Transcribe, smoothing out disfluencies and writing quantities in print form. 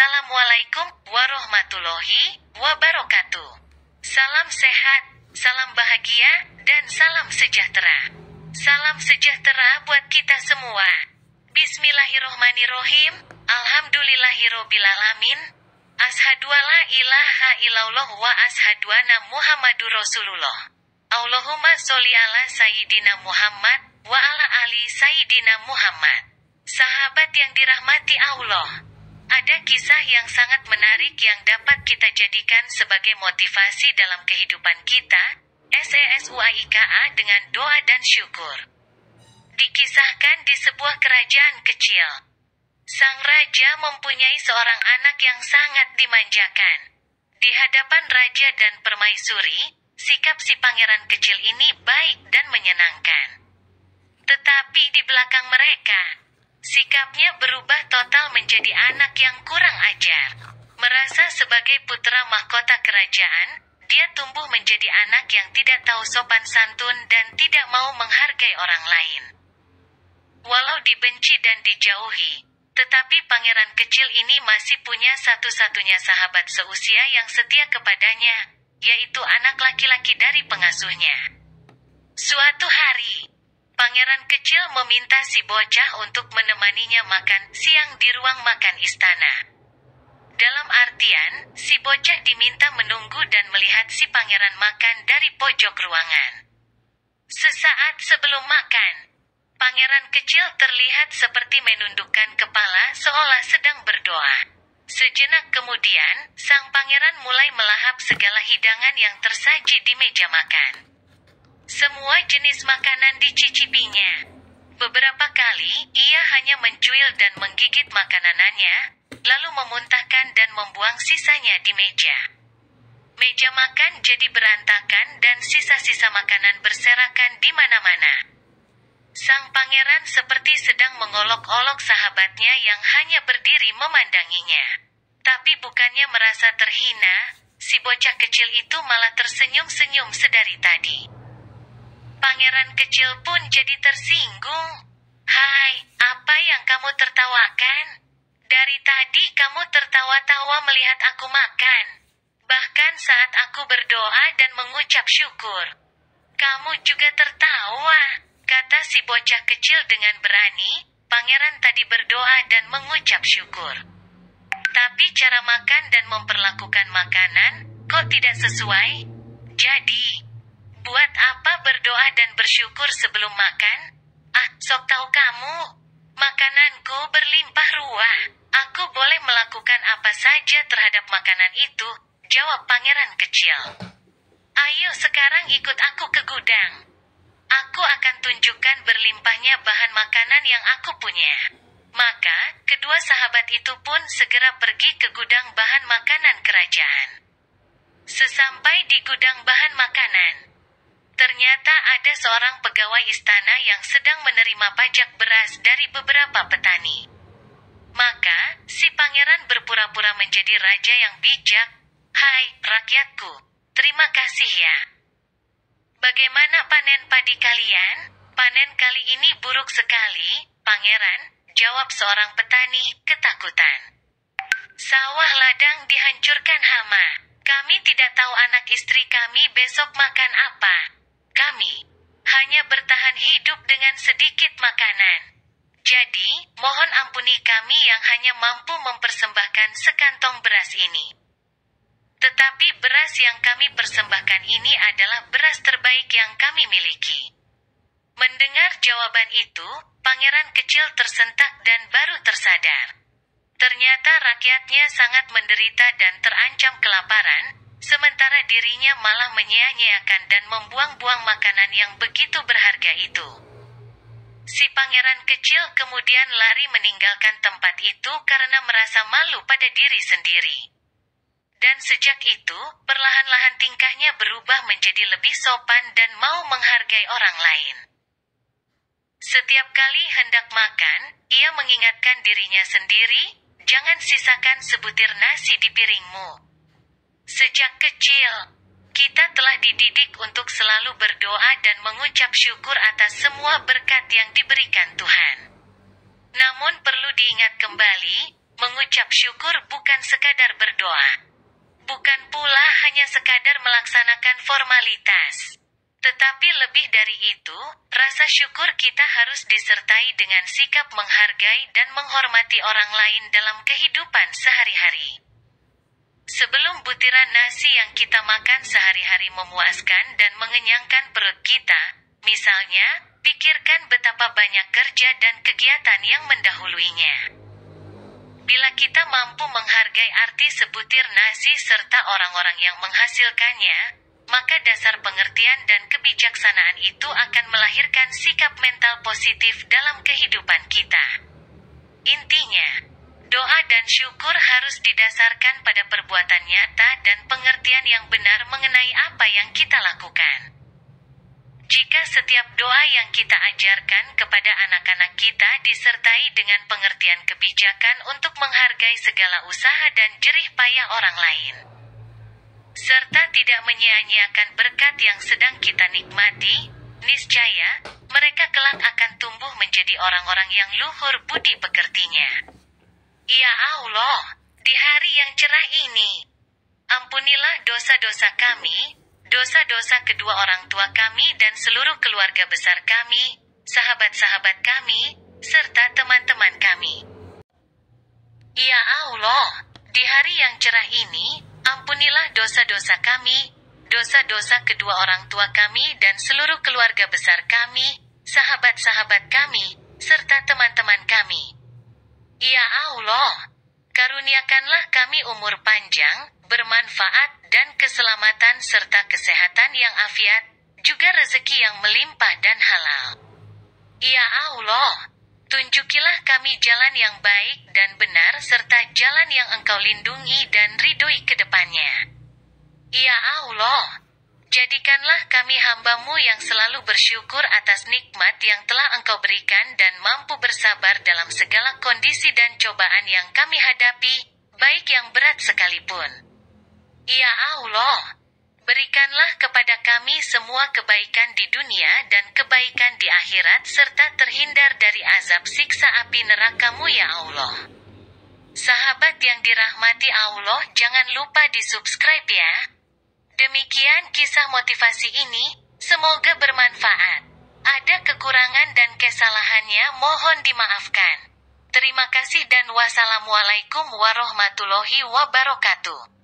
Assalamualaikum warahmatullahi wabarakatuh. Salam sehat, salam bahagia, dan salam sejahtera. Salam sejahtera buat kita semua. Bismillahirrohmanirrohim. Alhamdulillahirrohbilalamin. Ashadu alla ilaha illallah wa ashadu anna Muhammadur Rasulullah. Allahumma sholli ala Sayyidina Muhammad wa ala ali Sayyidina Muhammad. Sahabat yang dirahmati Allah, ada kisah yang sangat menarik yang dapat kita jadikan sebagai motivasi dalam kehidupan kita, SESUAIKA, dengan doa dan syukur. Dikisahkan di sebuah kerajaan kecil. Sang raja mempunyai seorang anak yang sangat dimanjakan. Di hadapan raja dan permaisuri, sikap si pangeran kecil ini baik dan menyenangkan. Tetapi di belakang mereka, sikapnya berubah total menjadi anak yang kurang ajar. Merasa sebagai putra mahkota kerajaan, dia tumbuh menjadi anak yang tidak tahu sopan santun dan tidak mau menghargai orang lain. Walau dibenci dan dijauhi, tetapi pangeran kecil ini masih punya satu-satunya sahabat seusia yang setia kepadanya, yaitu anak laki-laki dari pengasuhnya. Suatu hari, pangeran kecil meminta si bocah untuk menemaninya makan siang di ruang makan istana. Dalam artian, si bocah diminta menunggu dan melihat si pangeran makan dari pojok ruangan. Sesaat sebelum makan, pangeran kecil terlihat seperti menundukkan kepala seolah sedang berdoa. Sejenak kemudian, sang pangeran mulai melahap segala hidangan yang tersaji di meja makan. Semua jenis makanan dicicipinya. Beberapa kali, ia hanya mencuil dan menggigit makanannya, lalu memuntahkan dan membuang sisanya di meja. Meja makan jadi berantakan dan sisa-sisa makanan berserakan di mana-mana. Sang pangeran seperti sedang mengolok-olok sahabatnya yang hanya berdiri memandanginya. Tapi bukannya merasa terhina, si bocah kecil itu malah tersenyum-senyum sedari tadi. Pangeran kecil pun jadi tersinggung. "Hai, apa yang kamu tertawakan? Dari tadi kamu tertawa-tawa melihat aku makan. Bahkan saat aku berdoa dan mengucap syukur. Kamu juga tertawa," kata si bocah kecil dengan berani. Pangeran tadi berdoa dan mengucap syukur. Tapi cara makan dan memperlakukan makanan, kok tidak sesuai? Jadi, buat apa berdoa dan bersyukur sebelum makan? Sok tahu kamu. Makananku berlimpah ruah. Aku boleh melakukan apa saja terhadap makanan itu, jawab pangeran kecil. Ayo sekarang ikut aku ke gudang. Aku akan tunjukkan berlimpahnya bahan makanan yang aku punya. Maka, kedua sahabat itu pun segera pergi ke gudang bahan makanan kerajaan. Sesampai di gudang bahan makanan, ternyata ada seorang pegawai istana yang sedang menerima pajak beras dari beberapa petani. Maka, si pangeran berpura-pura menjadi raja yang bijak. "Hai, rakyatku, terima kasih ya. Bagaimana panen padi kalian?" "Panen kali ini buruk sekali, pangeran," jawab seorang petani, ketakutan. "Sawah ladang dihancurkan hama. Kami tidak tahu anak istri kami besok makan apa. Kami hanya bertahan hidup dengan sedikit makanan. Jadi, mohon ampuni kami yang hanya mampu mempersembahkan sekantong beras ini. Tetapi beras yang kami persembahkan ini adalah beras terbaik yang kami miliki." Mendengar jawaban itu, pangeran kecil tersentak dan baru tersadar. Ternyata rakyatnya sangat menderita dan terancam kelaparan, sementara dirinya malah menyia-nyiakan dan membuang-buang makanan yang begitu berharga itu. Si pangeran kecil kemudian lari meninggalkan tempat itu karena merasa malu pada diri sendiri. Dan sejak itu, perlahan-lahan tingkahnya berubah menjadi lebih sopan dan mau menghargai orang lain. Setiap kali hendak makan, ia mengingatkan dirinya sendiri, "Jangan sisakan sebutir nasi di piringmu." Sejak kecil, kita telah dididik untuk selalu berdoa dan mengucap syukur atas semua berkat yang diberikan Tuhan. Namun perlu diingat kembali, mengucap mengucap syukur bukan sekadar berdoa. Bukan pula hanya sekadar melaksanakan formalitas. Tetapi lebih dari itu, rasa syukur kita harus disertai dengan sikap menghargai dan menghormati orang lain dalam kehidupan sehari-hari. Sebelum butiran nasi yang kita makan sehari-hari memuaskan dan mengenyangkan perut kita, misalnya, pikirkan betapa banyak kerja dan kegiatan yang mendahuluinya. Bila kita mampu menghargai arti sebutir nasi serta orang-orang yang menghasilkannya, maka dasar pengertian dan kebijaksanaan itu akan melahirkan sikap mental positif dalam kehidupan kita. Intinya, doa dan syukur harus didasarkan pada perbuatan nyata dan pengertian yang benar mengenai apa yang kita lakukan. Jika setiap doa yang kita ajarkan kepada anak-anak kita disertai dengan pengertian kebijakan untuk menghargai segala usaha dan jerih payah orang lain, serta tidak menyia-nyiakan berkat yang sedang kita nikmati, niscaya, mereka kelak akan tumbuh menjadi orang-orang yang luhur budi pekertinya. Ya Allah, di hari yang cerah ini, ampunilah dosa-dosa kami, dosa-dosa kedua orang tua kami dan seluruh keluarga besar kami, sahabat-sahabat kami, serta teman-teman kami. Ya Allah, di hari yang cerah ini, ampunilah dosa-dosa kami, dosa-dosa kedua orang tua kami dan seluruh keluarga besar kami, sahabat-sahabat kami, serta teman-teman kami. Ya Allah, karuniakanlah kami umur panjang, bermanfaat, dan keselamatan serta kesehatan yang afiat, juga rezeki yang melimpah dan halal. Ya Allah, tunjukilah kami jalan yang baik dan benar serta jalan yang Engkau lindungi dan ridhoi ke depannya. Ya Allah, jadikanlah kami hamba-Mu yang selalu bersyukur atas nikmat yang telah Engkau berikan dan mampu bersabar dalam segala kondisi dan cobaan yang kami hadapi, baik yang berat sekalipun. Ya Allah, berikanlah kepada kami semua kebaikan di dunia dan kebaikan di akhirat serta terhindar dari azab siksa api neraka-Mu ya Allah. Sahabat yang dirahmati Allah, jangan lupa di-subscribe ya. Demikian kisah motivasi ini, semoga bermanfaat. Ada kekurangan dan kesalahannya mohon dimaafkan. Terima kasih dan wassalamualaikum warahmatullahi wabarakatuh.